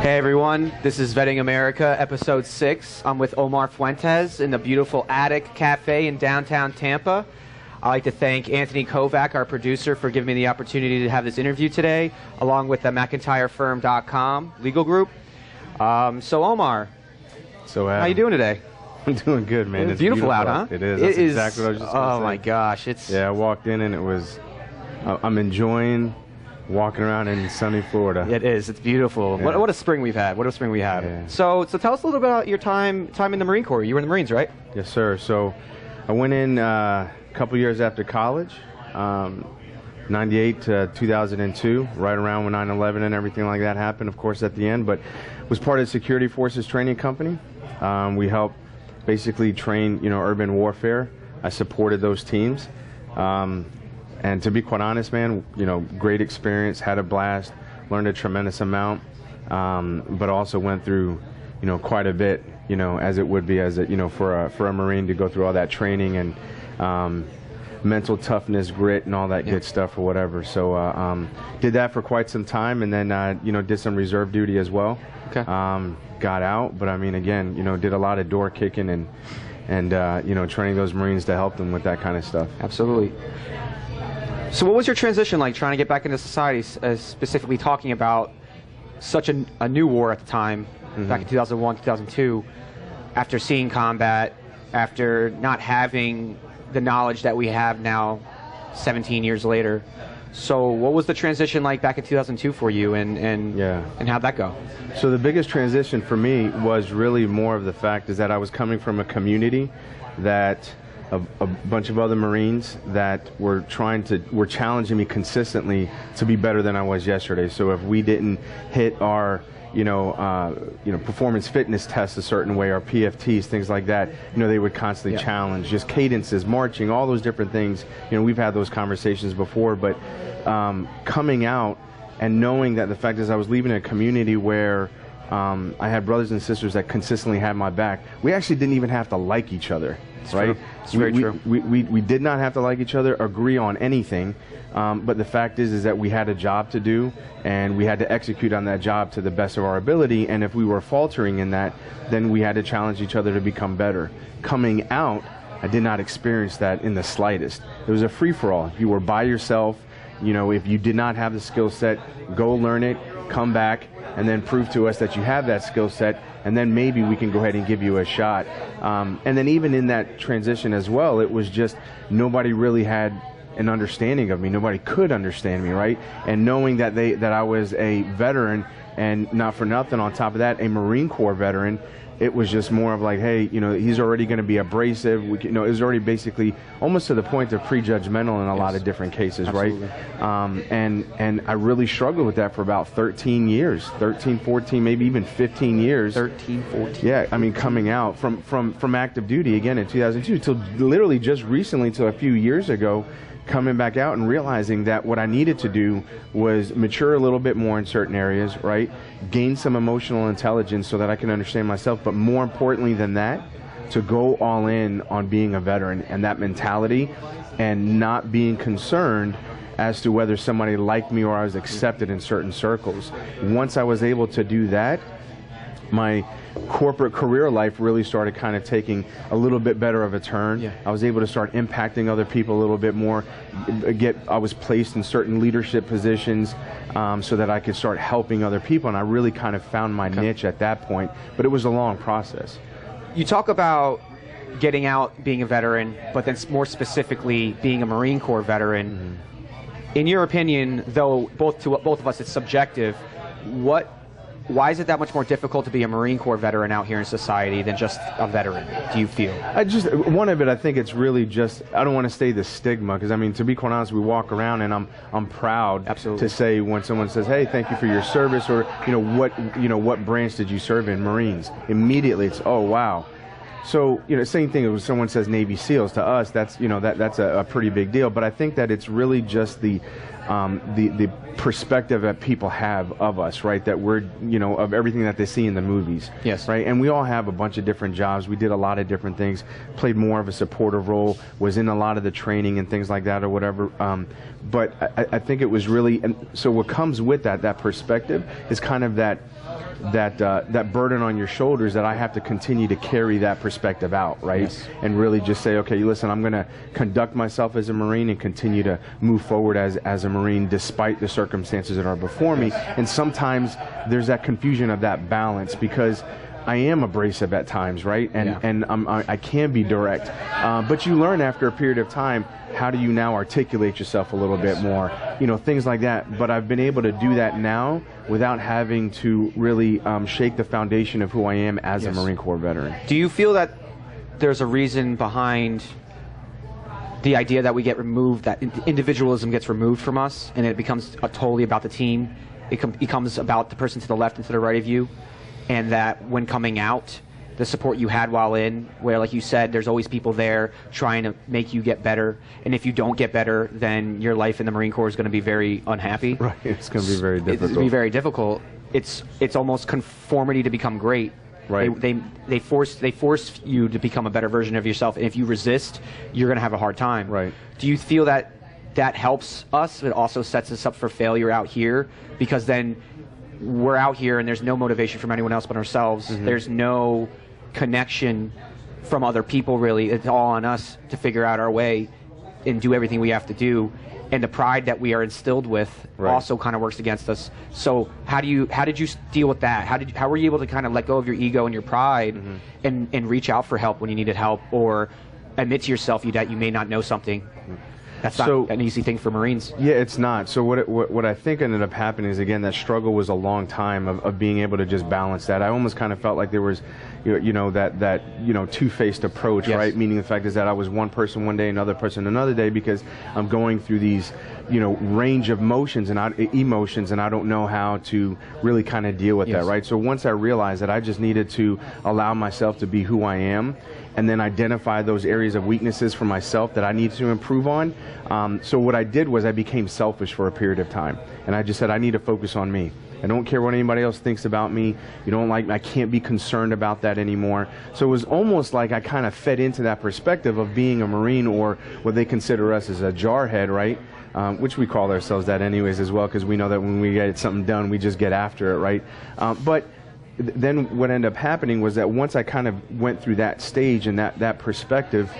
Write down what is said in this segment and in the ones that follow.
Hey everyone, this is Vetting America, episode 6. I'm with Omar Fuentes in the beautiful Attic Cafe in downtown Tampa. I'd like to thank Anthony Kovac, our producer, for giving me the opportunity to have this interview today, along with the McIntyreFirm.com legal group. So Omar, how you doing today? I'm doing good, man. It's beautiful out, huh? It is. That's exactly what I was just going to say. Oh my gosh, Yeah, I walked in and it was. I'm enjoying walking around in sunny Florida. It is. It's beautiful. Yeah. What a spring we've had. What a spring we had. Yeah. So tell us a little bit about your time in the Marine Corps. You were in the Marines, right? Yes, sir. So I went in a couple years after college, 98 to 2002, right around when 9/11 and everything like that happened, of course, at the end, but was part of the Security Forces Training Company. We helped basically train, urban warfare. I supported those teams. And to be quite honest, man, great experience, had a blast, learned a tremendous amount, but also went through, quite a bit, as it would be for a Marine to go through all that training and mental toughness, grit, and all that good stuff or whatever. So did that for quite some time, and then did some reserve duty as well. Okay. Got out, but I mean, again, did a lot of door kicking and training those Marines to help them with that kind of stuff. Absolutely. So what was your transition like trying to get back into society, specifically talking about such a new war at the time, back in 2001, 2002, after seeing combat, after not having the knowledge that we have now 17 years later? So what was the transition like back in 2002 for you, and how'd that go? So the biggest transition for me was really more of the fact is that I was coming from a community that a bunch of other Marines that were challenging me consistently to be better than I was yesterday. So if we didn't hit our performance fitness tests a certain way, our PFTs, things like that, they would constantly challenge, just cadences, marching, all those different things. We've had those conversations before, but coming out and knowing that the fact is I was leaving a community where I had brothers and sisters that consistently had my back. We actually didn't even have to like each other. Right? It's very true. We did not have to like each other, agree on anything, but the fact is that we had a job to do, and we had to execute on that job to the best of our ability, and if we were faltering in that, then we had to challenge each other to become better. Coming out, I did not experience that in the slightest. It was a free-for-all. You were by yourself. If you did not have the skill set, go learn it, come back, and then prove to us that you have that skill set, and then maybe we can go ahead and give you a shot. And then even in that transition as well, it was just nobody really had an understanding of me. Nobody could understand me, right? And knowing that I was a veteran, and not for nothing, on top of that, a Marine Corps veteran, it was just more of like, hey, he's already going to be abrasive. It was already basically almost to the point of prejudgmental in a lot of different cases, Absolutely. right? And I really struggled with that for about 13 years, 13, 14, maybe even 15 years. 13, 14. Yeah, I mean, coming out from active duty again in 2002 till literally just recently, till a few years ago, coming back out and realizing that what I needed to do was mature a little bit more in certain areas, right? Gain some emotional intelligence so that I can understand myself, but more importantly than that, to go all in on being a veteran and that mentality, and not being concerned as to whether somebody liked me or I was accepted in certain circles. Once I was able to do that, my corporate career life really started kind of taking a little bit better of a turn. Yeah. I was able to start impacting other people a little bit more. I was placed in certain leadership positions so that I could start helping other people, and I really kind of found my niche at that point, but it was a long process. You talk about getting out, being a veteran, but then more specifically being a Marine Corps veteran. In your opinion, though both of us it's subjective, why is it that much more difficult to be a Marine Corps veteran out here in society than just a veteran, do you feel? One of it, I think it's really just, I don't want to say the stigma, because I mean, to be quite honest, we walk around and I'm proud to say when someone says, hey, thank you for your service, or what branch did you serve in? Marines. Immediately it's, oh wow. So, same thing when someone says Navy SEALs. To us, that's that's a pretty big deal. But I think that it's really just the perspective that people have of us, right? That we're, of everything that they see in the movies. Yes. Right? And we all have a bunch of different jobs. We did a lot of different things, played more of a supportive role, was in a lot of the training and things like that or whatever. But I think it was really, and so what comes with that perspective is kind of that that burden on your shoulders that I have to continue to carry that perspective out, right? Yes. And really just say, okay, listen, I'm going to conduct myself as a Marine and continue to move forward as a Marine despite the circumstances that are before me. And sometimes there's that confusion of that balance, because I am abrasive at times, right? And I can be direct. But you learn after a period of time, how do you now articulate yourself a little bit more? You know, things like that. But I've been able to do that now without having to really shake the foundation of who I am as a Marine Corps veteran. Do you feel that there's a reason behind the idea that we get removed, that individualism gets removed from us, and it becomes totally about the team? It becomes about the person to the left and to the right of you, and that when coming out, the support you had while in, where, like you said, there's always people there trying to make you get better, and if you don't get better, then your life in the Marine Corps is going to be very unhappy. Right, it's going to be very difficult. It's going to be very difficult. It's almost conformity to become great. Right. They force you to become a better version of yourself, and if you resist, you're going to have a hard time. Right. Do you feel that that helps us? It also sets us up for failure out here, because then we're out here and there's no motivation from anyone else but ourselves. Mm-hmm. There's no connection from other people, really. It's all on us to figure out our way and do everything we have to do. And the pride that we are instilled with also kind of works against us. So how did you deal with that? How were you able to kind of let go of your ego and your pride and reach out for help when you needed help, or admit to yourself that you may not know something? That's not an easy thing for Marines. Yeah, it's not. So what I think ended up happening is, again, that struggle was a long time of being able to just balance that. I almost kind of felt like there was, that two-faced approach, right? Meaning the fact is that I was one person one day, another person another day, because I'm going through these, range of emotions and I don't know how to really kind of deal with that, right? So once I realized that I just needed to allow myself to be who I am, and then identify those areas of weaknesses for myself that I need to improve on. So what I did was I became selfish for a period of time. And I just said, I need to focus on me. I don't care what anybody else thinks about me. You don't like me. I can't be concerned about that anymore. So it was almost like I kind of fed into that perspective of being a Marine, or what they consider us as a jarhead, right? Which we call ourselves that anyways as well, because we know that when we get something done, we just get after it, right? But then what ended up happening was that once I kind of went through that stage and that perspective,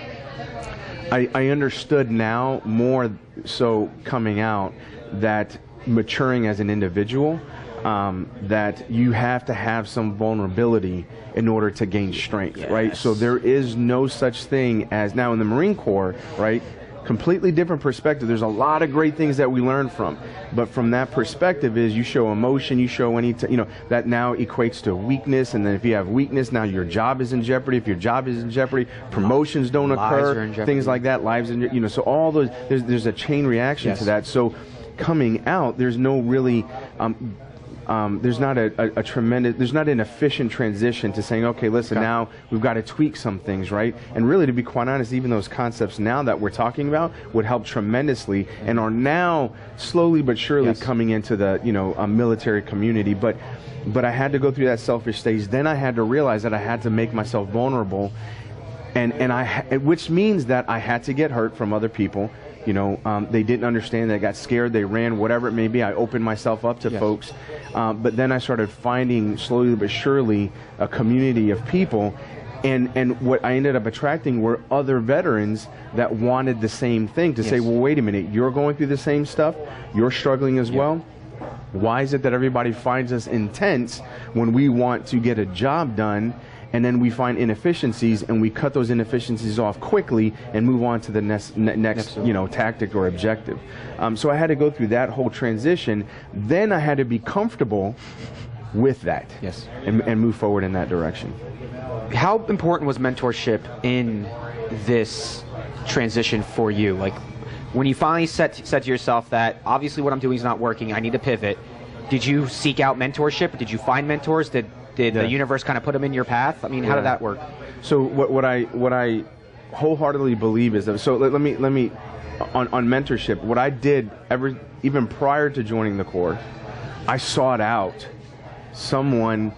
I understood now more so coming out that maturing as an individual, that you have to have some vulnerability in order to gain strength, right? So there is no such thing as, now in the Marine Corps, right? Completely different perspective. There's a lot of great things that we learn from, but from that perspective is you show emotion, you show that now equates to weakness, and then if you have weakness, now your job is in jeopardy. If your job is in jeopardy, promotions don't occur, things like that, lives in, so all those, there's a chain reaction to that. So coming out, there's no really there's not there's not an efficient transition to saying, okay, listen, now we've got to tweak some things, right? And really, to be quite honest, even those concepts now that we're talking about would help tremendously, and are now slowly but surely coming into the military community. But I had to go through that selfish stage. Then I had to realize that I had to make myself vulnerable, which means that I had to get hurt from other people. They didn't understand. They got scared. They ran, whatever it may be. I opened myself up to folks. But then I started finding, slowly but surely, a community of people. And what I ended up attracting were other veterans that wanted the same thing, to say, well, wait a minute, you're going through the same stuff. You're struggling as well. Why is it that everybody finds us intense when we want to get a job done? And then we find inefficiencies, and we cut those inefficiencies off quickly and move on to the next tactic or objective. So I had to go through that whole transition. Then I had to be comfortable with that, and move forward in that direction. How important was mentorship in this transition for you? Like, when you finally said to yourself that obviously what I'm doing is not working, I need to pivot, did you seek out mentorship? Did you find mentors? Did the universe kind of put them in your path? I mean, how did that work? So what I wholeheartedly believe is that, so let me on mentorship, what I did even prior to joining the Corps, I sought out someone,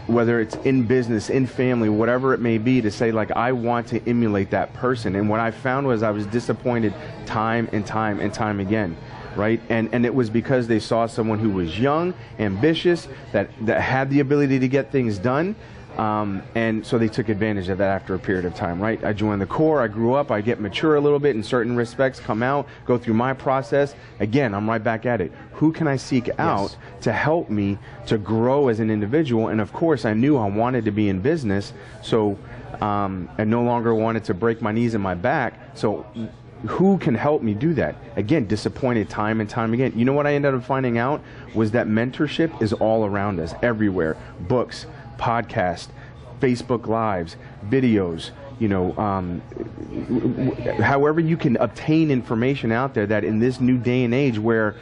whether it's in business, in family, whatever it may be, to say, like, I want to emulate that person. And what I found was I was disappointed time and time and time again. right? And it was because they saw someone who was young, ambitious, that had the ability to get things done. And so they took advantage of that after a period of time, right? I joined the Corps, I grew up, I get mature a little bit in certain respects, come out, go through my process. Again, I'm right back at it. Who can I seek out to help me to grow as an individual? And of course, I knew I wanted to be in business, so I no longer wanted to break my knees and my back. So who can help me do that? Again, disappointed time and time again. You know what I ended up finding out was that mentorship is all around us, everywhere. Books, podcast, Facebook Lives, videos, you know, however you can obtain information out there that in this new day and age where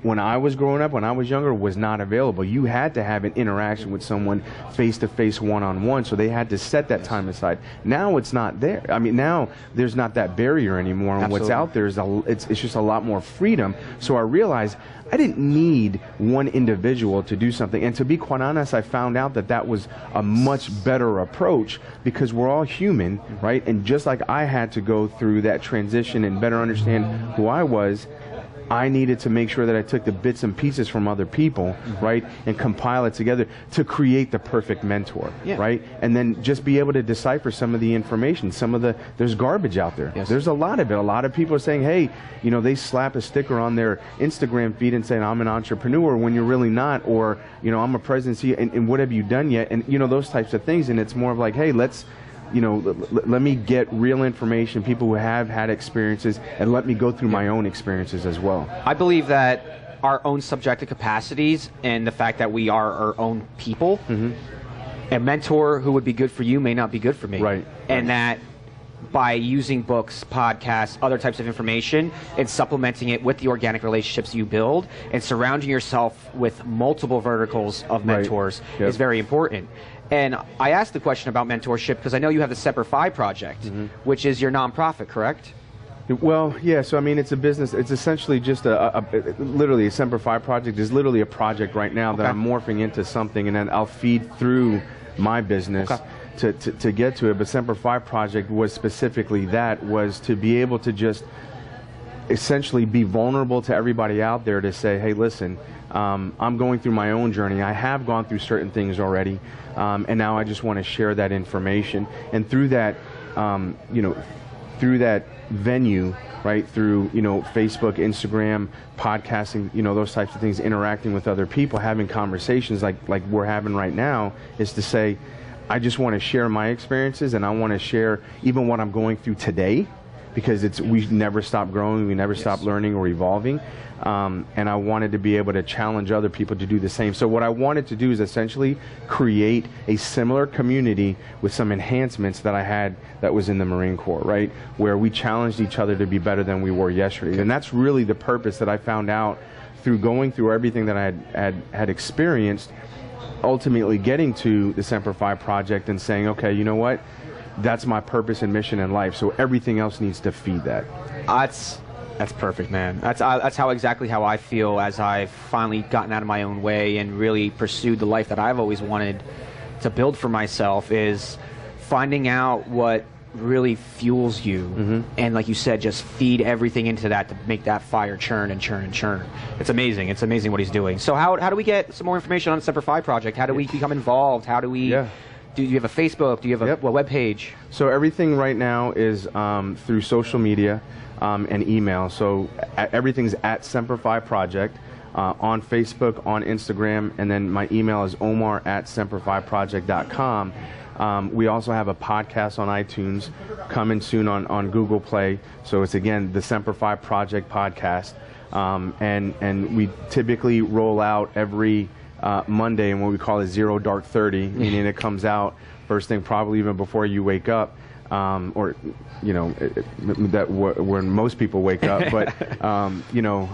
when I was growing up, when I was younger, was not available. You had to have an interaction with someone face-to-face, one-on-one, so they had to set that time aside. Now it's not there. I mean, now there's not that barrier anymore, and what's out there is it's just a lot more freedom. So I realized I didn't need one individual to do something, and to be quite honest, I found out that that was a much better approach because we're all human, right? And just like I had to go through that transition and better understand who I was, I needed to make sure that I took the bits and pieces from other people, right, and compile it together to create the perfect mentor, right? And then just be able to decipher some of the information. There's garbage out there. There's a lot of it. A lot of people are saying, hey, you know, they slap a sticker on their Instagram feed and saying, I'm an entrepreneur, when you're really not, or, you know, I'm a presidency, and what have you done yet? And, you know, those types of things. And it's more of like, hey, let's, you know, let me get real information, people who have had experiences, and let me go through my own experiences as well. I believe that our own subjective capacities and the fact that we are our own people, a mentor who would be good for you may not be good for me. Right. And that by using books, podcasts, other types of information, and supplementing it with the organic relationships you build, and surrounding yourself with multiple verticals of mentors is very important. And I asked the question about mentorship because I know you have the Semper Fi Project, which is your nonprofit, correct? Well, yeah, so I mean, it's a business. It's essentially just literally a Semper Fi Project is literally a project right now that I'm morphing into something, and then I'll feed through my business to get to it. But Semper Fi Project was specifically that, was to be able to just essentially be vulnerable to everybody out there to say, hey, listen, I'm going through my own journey. I have gone through certain things already, and now I just want to share that information. And through that, you know, through that venue, right, through, you know, Facebook, Instagram, podcasting, you know, those types of things, interacting with other people, having conversations like we're having right now, is to say, I just want to share my experiences, and I want to share even what I'm going through today, because we never stop growing, we never stop learning or evolving, and I wanted to be able to challenge other people to do the same. So what I wanted to do is essentially create a similar community with some enhancements that I had that was in the Marine Corps, right, where we challenged each other to be better than we were yesterday. And that's really the purpose that I found out through going through everything that I had experienced, ultimately getting to the Semper Fi Project and saying, okay, you know what? That's my purpose and mission in life. So everything else needs to feed that. That's perfect, man. That's exactly how I feel as I've finally gotten out of my own way and really pursued the life that I've always wanted to build for myself, is finding out what really fuels you, and like you said, just feed everything into that to make that fire churn and churn and churn. It's amazing. It's amazing what he's doing. So how do we get some more information on the Semper Fi Project? How do we become involved? How do we... Do you have a Facebook? Do you have a web page? So everything right now is through social media and email. So everything's at Semper Fi Project on Facebook, on Instagram, and then my email is omar@semperfiproject.com. We also have a podcast on iTunes, coming soon on Google Play. So it's, again, the Semper Fi Project podcast. And we typically roll out every Monday, and what we call it 0 Dark 30, meaning it comes out first thing, probably even before you wake up, or, you know, when most people wake up. But you know,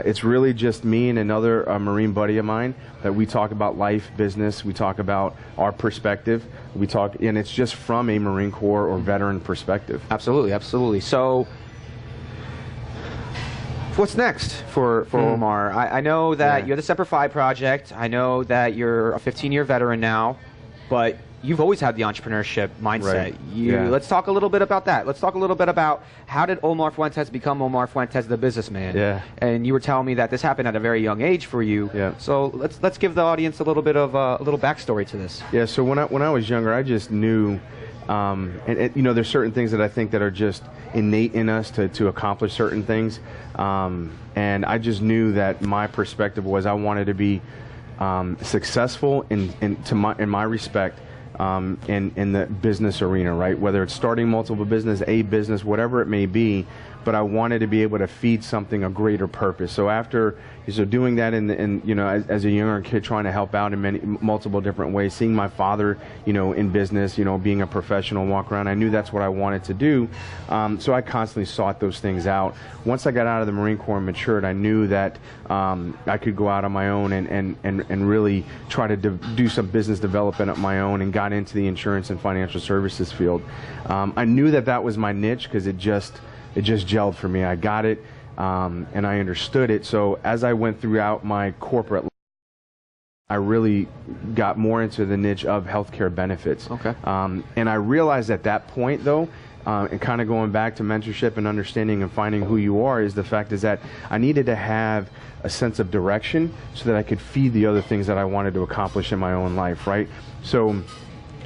it's really just me and another Marine buddy of mine that we talk about life, business. We talk about our perspective. We talk, and it's just from a Marine Corps or veteran perspective. Absolutely, absolutely. So, what's next for Omar? I know that you're the Semper Fi Project. I know that you're a 15-year veteran now, but you've always had the entrepreneurship mindset. Right. Yeah. Let's talk a little bit about that. Let's talk a little bit about how did Omar Fuentes become Omar Fuentes, the businessman? Yeah. And you were telling me that this happened at a very young age for you. Yeah. So let's give the audience a little bit of a little backstory to this. Yeah. So when I was younger, I just knew, there's certain things that I think that are just innate in us to accomplish certain things, and I just knew that my perspective was I wanted to be successful in my respect in the business arena, right? Whether it's starting multiple business, a business, whatever it may be, but I wanted to be able to feed something a greater purpose. So doing that as a younger kid, trying to help out in multiple different ways, seeing my father, in business, being a professional, walk around, I knew that's what I wanted to do. So I constantly sought those things out. Once I got out of the Marine Corps and matured, I knew that I could go out on my own and really try to do some business development on my own, and got into the insurance and financial services field. I knew that was my niche because it just gelled for me. I got it, and I understood it. So as I went throughout my corporate life, I really got more into the niche of healthcare benefits. Okay. And I realized at that point, though, and kind of going back to mentorship and understanding and finding who you are, is the fact is that I needed to have a sense of direction so that I could feed the other things that I wanted to accomplish in my own life, right? So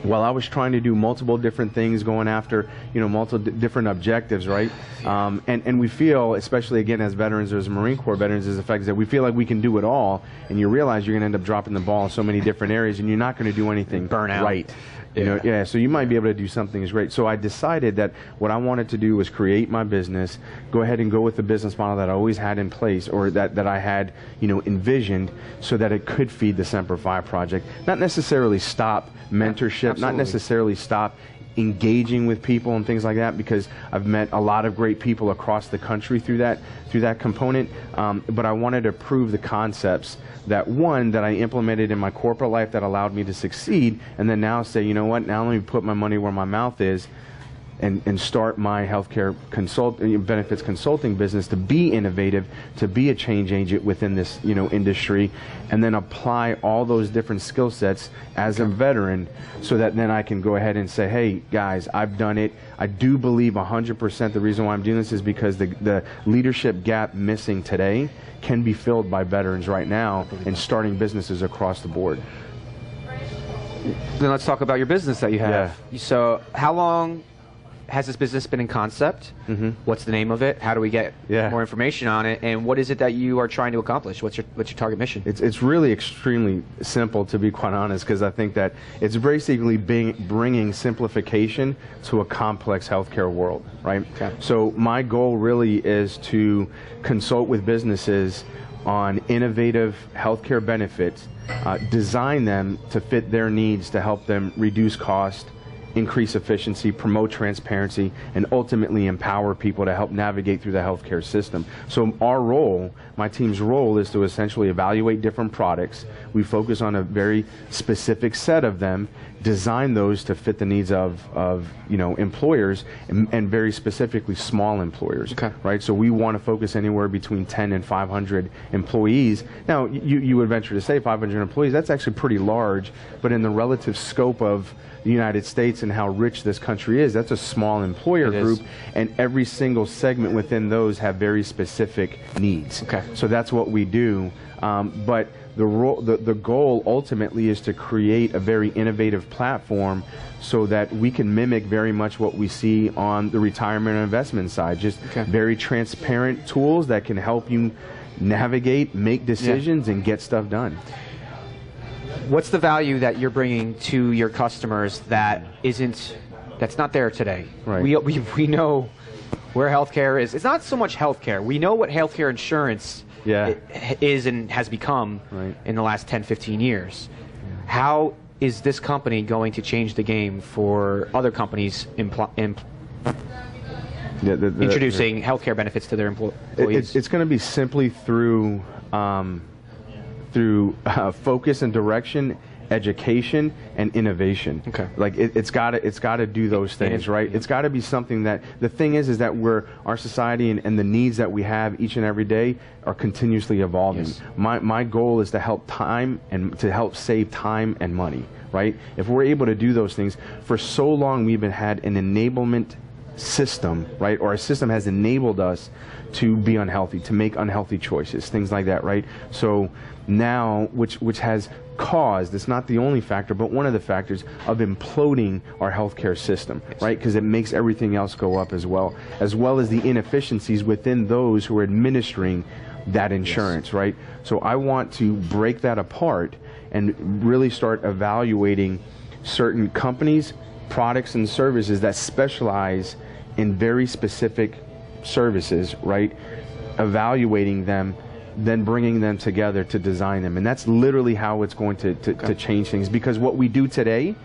while I was trying to do multiple different things, going after, multiple different objectives, right? And we feel, especially again as veterans or as Marine Corps veterans, is the fact that we feel like we can do it all, and you realize you're going to end up dropping the ball in so many different areas, and you're not going to do anything right. So you might be able to do something that's great. So I decided that what I wanted to do was create my business, go ahead and go with the business model that I always had in place, or that I had, envisioned, so that it could feed the Semper Fi Project. Not necessarily stop mentorship, Absolutely. not necessarily stop engaging with people and things like that, because I've met a lot of great people across the country through that component. But I wanted to prove the concepts that I implemented in my corporate life that allowed me to succeed, and then now say, you know what, now let me put my money where my mouth is, and start my healthcare benefits consulting business to be innovative, to be a change agent within this industry, and then apply all those different skill sets as a veteran, so that then I can go ahead and say, hey guys, I've done it. I do believe 100% the reason why I'm doing this is because the leadership gap missing today can be filled by veterans right now and starting businesses across the board. Then let's talk about your business that you have. Yeah. So how long has this business been in concept? Mm-hmm. What's the name of it? How do we get more information on it? And what is it that you are trying to accomplish? What's your target mission? It's really extremely simple, to be quite honest, because I think that it's basically bringing simplification to a complex healthcare world, right? Okay. So my goal really is to consult with businesses on innovative healthcare benefits, design them to fit their needs to help them reduce cost, increase efficiency, promote transparency, and ultimately empower people to help navigate through the healthcare system. So our role, my team's role, is to essentially evaluate different products. We focus on a very specific set of them, design those to fit the needs of employers, and very specifically small employers. Okay. Right? So we want to focus anywhere between 10 and 500 employees. Now, you would venture to say 500 employees, that's actually pretty large, but in the relative scope of the United States and how rich this country is, that's a small employer group, and every single segment within those have very specific needs. Okay. So that's what we do. But the goal ultimately is to create a very innovative platform so that we can mimic very much what we see on the retirement and investment side. Just very transparent tools that can help you navigate, make decisions, and get stuff done. What's the value that you're bringing to your customers that's not there today? Right. We know where healthcare is. It's not so much healthcare. We know what healthcare insurance is and has become in the last 10, 15 years. How is this company going to change the game for other companies introducing healthcare benefits to their employees? It's going to be simply through focus and direction, education, and innovation. Okay. Like it's got to do those things, right? It's got to be something that, the thing is that our society and the needs that we have each and every day are continuously evolving. Yes. My goal is to help save time and money, right? If we're able to do those things, for so long we've had an enablement system, right? Or a system has enabled us to be unhealthy, to make unhealthy choices, things like that, right? So now, which has caused, it's not the only factor, but one of the factors of imploding our healthcare system, right? Because it makes everything else go up as well as the inefficiencies within those who are administering that insurance, right? So I want to break that apart and really start evaluating certain companies, products, and services that specialize in very specific services, right? Evaluating them, then bringing them together to design them. And that's literally how it's going to change things, because what we do today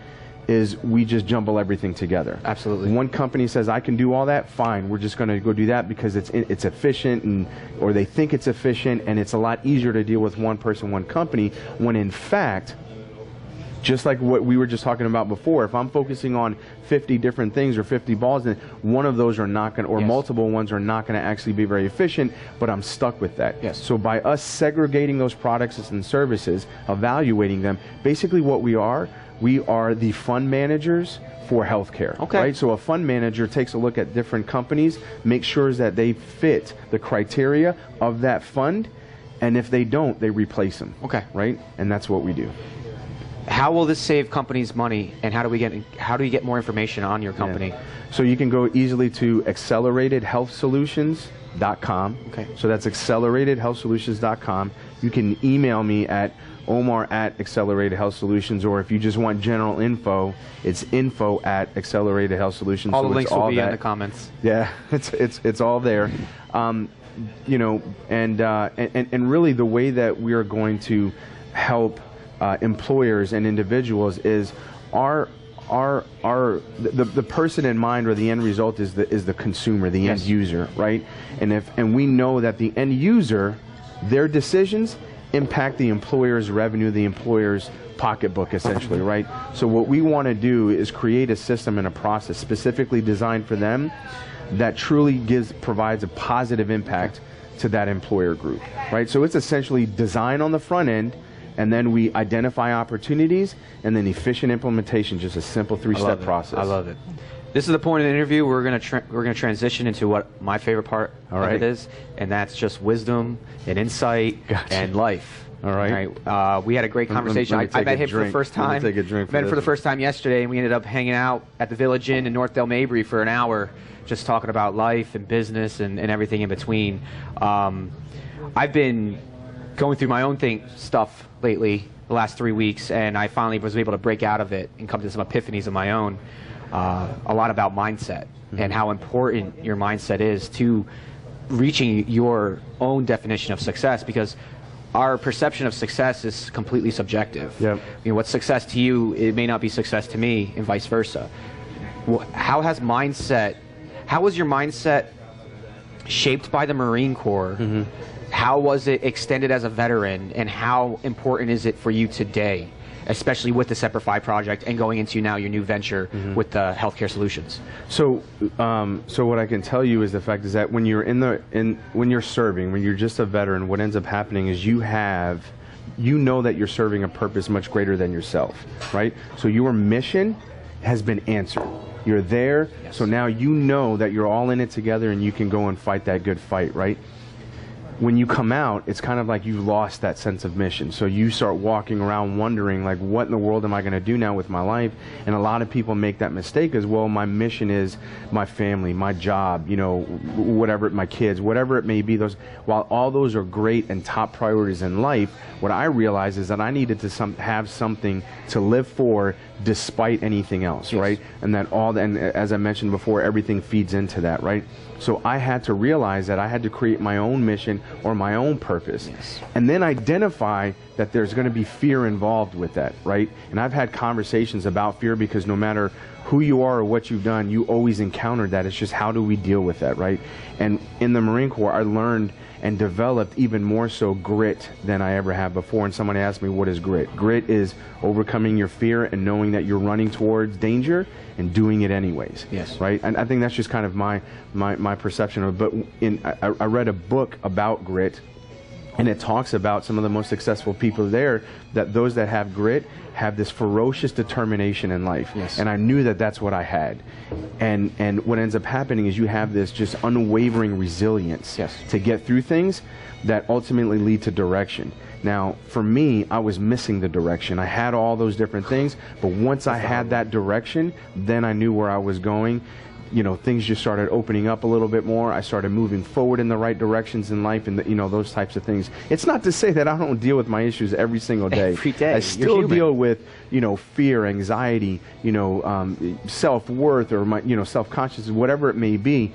is we just jumble everything together. Absolutely. One company says, I can do all that, fine, we're just going to go do that because it's efficient, or they think it's efficient, and it's a lot easier to deal with one person, one company, when in fact, just like what we were just talking about before, if I'm focusing on 50 different things or 50 balls, then one of those are not going to, or multiple ones are not going to actually be very efficient, but I'm stuck with that. Yes. So by us segregating those products and services, evaluating them, basically what we are the fund managers for healthcare. Okay. Right? So a fund manager takes a look at different companies, makes sure that they fit the criteria of that fund, and if they don't, they replace them. Okay. Right? And that's what we do. How will this save companies money, and how do you get more information on your company? Yeah. So you can go easily to acceleratedhealthsolutions.com. Okay. So that's acceleratedhealthsolutions.com. You can email me at omar@acceleratedhealthsolutions, or if you just want general info, it's info@acceleratedhealthsolutions. All the links will be in the comments. Yeah, it's all there. You know, and really the way that we are going to help employers and individuals is the person in mind, or the end result is the consumer, the end user, right? And we know that the end user, their decisions impact the employer's revenue, the employer's pocketbook, essentially, right? So what we want to do is create a system and a process specifically designed for them that truly provides a positive impact to that employer group, right? So it's essentially design on the front end, and then we identify opportunities, and then efficient implementation, just a simple three-step process. I love it. This is the point of the interview. We're gonna transition into what my favorite part of it is, and that's just wisdom and insight and life. All right. We had a great conversation. I met him for the first time. Take a drink. Met him for the first time yesterday, and we ended up hanging out at the Village Inn in North Del Mabry for an hour, just talking about life and business and everything in between. I've been going through my own stuff lately, the last 3 weeks, and I finally was able to break out of it and come to some epiphanies of my own. A lot about mindset and how important your mindset is to reaching your own definition of success, because our perception of success is completely subjective. Yep. You know, what's success to you, it may not be success to me, and vice versa. How was your mindset shaped by the Marine Corps? Mm-hmm. How was it extended as a veteran, and how important is it for you today, especially with the Semper Fi Project and going into now your new venture with the healthcare solutions? So what I can tell you is the fact is that when you're when you're serving, when you're just a veteran, what ends up happening is you know that you're serving a purpose much greater than yourself, right? So your mission has been answered. You're there, so now you know that you're all in it together, and you can go and fight that good fight, right? When you come out, it's kind of like you've lost that sense of mission. So you start walking around wondering, like, what in the world am I going to do now with my life? And a lot of people make that mistake as well. My mission is my family, my job, you know, whatever, my kids, whatever it may be. While all those are great and top priorities in life, what I realized is that I needed to have something to live for despite anything else, right? And that and as I mentioned before, everything feeds into that, right? So I had to realize that I had to create my own mission or my own purpose, and then identify that there's going to be fear involved with that, right? And I've had conversations about fear, because no matter who you are or what you've done, you always encounter that. It's just, how do we deal with that, right? And in the Marine Corps, I learned and developed even more so grit than I ever have before. And somebody asked me, what is grit? Grit is overcoming your fear and knowing that you're running towards danger and doing it anyways. Yes. Right? And I think that's just kind of my perception of it. But I read a book about grit, and it talks about some of the most successful people there, that those that have grit have this ferocious determination in life. Yes. And I knew that that's what I had. And what ends up happening is you have this just unwavering resilience Yes. to get through things that ultimately lead to direction. Now, for me, I was missing the direction. I had all those different things, but once I had that direction, then I knew where I was going. You know, things just started opening up a little bit more. I started moving forward in the right directions in life, and you know, those types of things. It's not to say that I don't deal with my issues every single day. Every day. I still deal with, you know, fear, anxiety, you know, self-worth, or my, you know, self-consciousness, whatever it may be.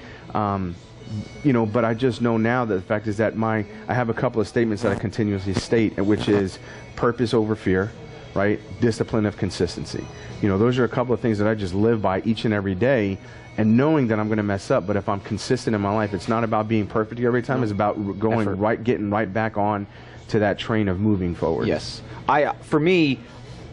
You know, but I just know now that the fact is that I have a couple of statements that I continuously state, which is purpose over fear, right? Discipline of consistency. You know, those are a couple of things that I just live by each and every day. And knowing that I'm going to mess up, but if I'm consistent in my life, it's not about being perfect every time. It's about going right, getting right back on to that train of moving forward. Yes. For me,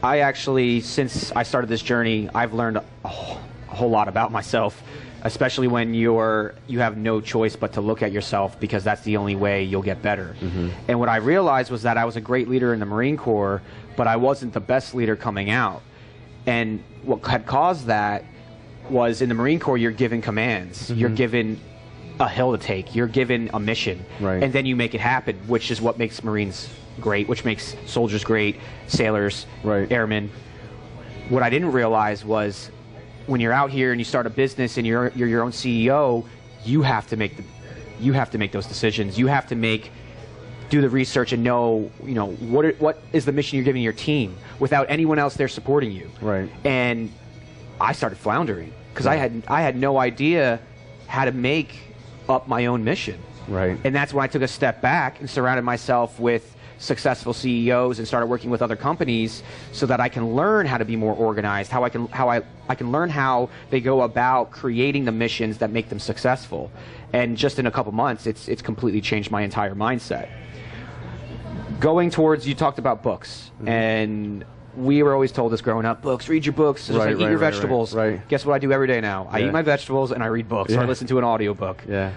I actually, since I started this journey, I've learned a whole lot about myself, especially when you have no choice but to look at yourself, because that's the only way you'll get better. Mm-hmm. And what I realized was that I was a great leader in the Marine Corps, but I wasn't the best leader coming out. And what had caused that was, in the Marine Corps, you're given commands. Mm-hmm. You're given a hill to take. You're given a mission. Right. And then you make it happen, which is what makes Marines great, which makes soldiers great, sailors, right. airmen. What I didn't realize was, when you're out here and you start a business and you're your own CEO, you have to make those decisions. You have to do the research and know, you know, what is the mission you're giving your team without anyone else there supporting you. Right. And I started floundering because I had no idea how to make up my own mission. Right. And that's when I took a step back and surrounded myself with successful CEOs and started working with other companies so that I can learn how to be more organized, how I can learn how they go about creating the missions that make them successful. And just in a couple months, it's completely changed my entire mindset. Going towards, you talked about books, mm-hmm. and we were always told this growing up, books, read your books, just eat your vegetables. Right. Guess what I do every day now? I eat my vegetables and I read books, or I listen to an audiobook. Yeah.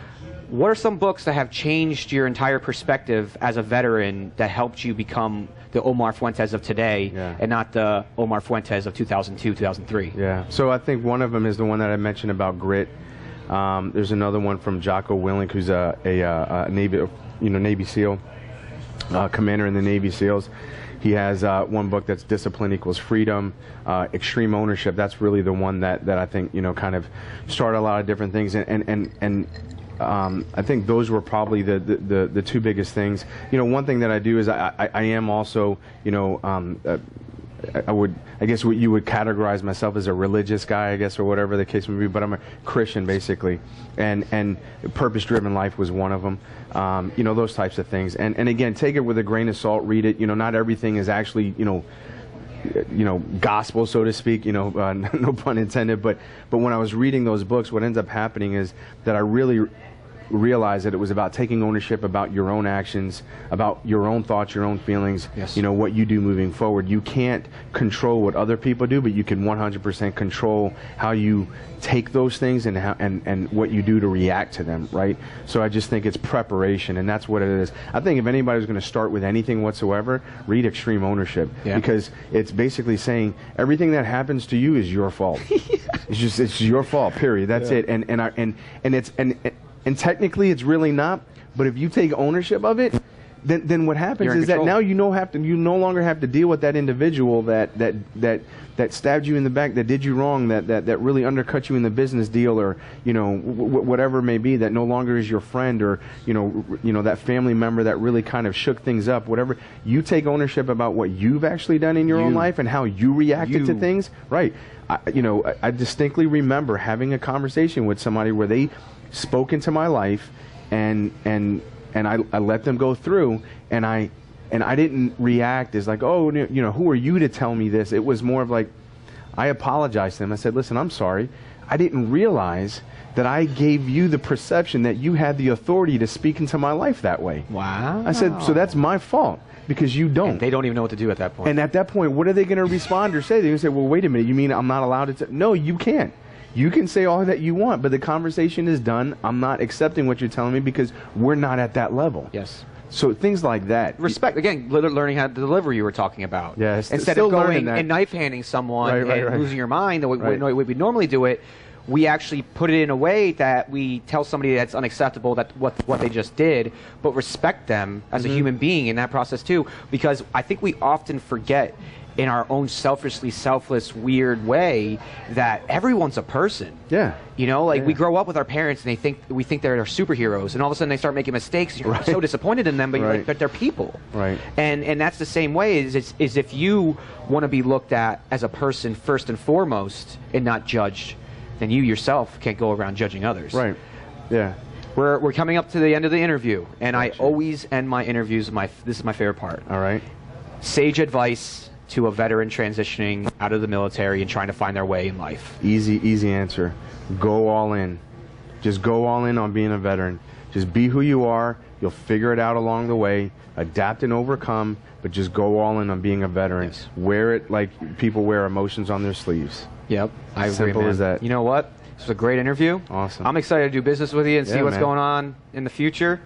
What are some books that have changed your entire perspective as a veteran that helped you become the Omar Fuentes of today and not the Omar Fuentes of 2002, 2003? Yeah. So I think one of them is the one that I mentioned about grit. There's another one from Jocko Willink, who's a Navy SEAL, commander in the Navy SEALs. He has one book that's Discipline Equals Freedom, Extreme Ownership. That's really the one that I think, you know, kind of started a lot of different things. And I think those were probably the two biggest things. You know, one thing that I do is I am also, you know, I guess what you would categorize myself as a religious guy, I guess, or whatever the case may be, but I'm a Christian basically, and purpose-driven life was one of them. You know, those types of things, and again, take it with a grain of salt, read it. You know, not everything is actually, you know, gospel, so to speak, you know, no pun intended, but when I was reading those books, what ends up happening is that I really realized that it was about taking ownership about your own actions, about your own thoughts, your own feelings, you know, what you do moving forward. You can't control what other people do, but you can 100% control how you take those things and what you do to react to them, right? So I just think it's preparation, and that's what it is. I think if anybody's going to start with anything whatsoever, read Extreme Ownership, because it's basically saying everything that happens to you is your fault. It's your fault, period. That's it. And technically it's really not, but if you take ownership of it, then what happens is that now you no longer have to deal with that individual that stabbed you in the back, that did you wrong, that really undercut you in the business deal, or, you know, whatever it may be, that no longer is your friend, or you know that family member that really kind of shook things up, whatever. You take ownership about what you've actually done in your own life and how you reacted to things, right? I distinctly remember having a conversation with somebody where they spoke into my life, and I let them go through, and I didn't react as like, oh, you know, who are you to tell me this? It was more of like, I apologized to them. I said, listen, I'm sorry. I didn't realize that I gave you the perception that you had the authority to speak into my life that way. Wow. I said, so that's my fault because you don't. And they don't even know what to do at that point. And at that point, what are they going to respond or say? They're going to say, well, wait a minute, you mean I'm not allowed to? No, you can't. You can say all that you want, but the conversation is done. I'm not accepting what you're telling me because we're not at that level. Yes. So things like that. Respect, again, learning how to deliver you were talking about. Yeah, instead of going and knife-handing someone and losing your mind the way we normally do it, we actually put it in a way that we tell somebody that's unacceptable that what they just did, but respect them as a human being in that process too, because I think we often forget in our own selfishly selfless weird way that everyone's a person. Yeah. You know, like we grow up with our parents and we think they're superheroes, and all of a sudden they start making mistakes and you're so disappointed in them, but you're like, but they're people. Right. And that's the same way is if you want to be looked at as a person first and foremost and not judged, then you yourself can't go around judging others. Right. Yeah. We're coming up to the end of the interview, and gotcha. I always end my interviews this is my favorite part. All right. Sage advice to a veteran transitioning out of the military and trying to find their way in life. Easy answer. Go all in. Just go all in on being a veteran. Just be who you are. You'll figure it out along the way. Adapt and overcome, but just go all in on being a veteran. Yes. Wear it like people wear emotions on their sleeves. Yep, I agree, Simple man. as that. You know what? This was a great interview. Awesome. I'm excited to do business with you and see what's man. going on in the future.